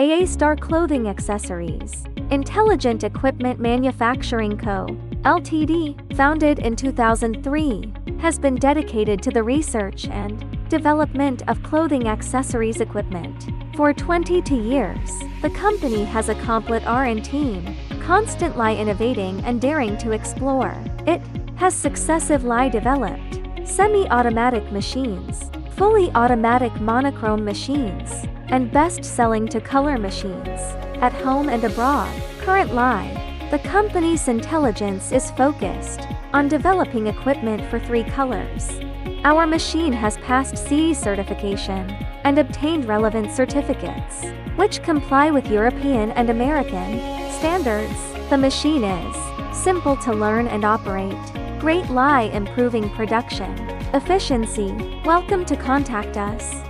AA Star Clothing Accessories. Intelligent Equipment Manufacturing Co., Ltd., founded in 2003, has been dedicated to the research and development of clothing accessories equipment. For 22 years, the company has a complete R&D, constantly innovating and daring to explore. It has successively developed semi-automatic machines, fully automatic monochrome machines, and best-selling to color machines, at home and abroad. Currently, the company's intelligence is focused on developing equipment for 3 colors. Our machine has passed CE certification and obtained relevant certificates, which comply with European and American standards. The machine is simple to learn and operate, greatly improving production efficiency. Welcome to contact us.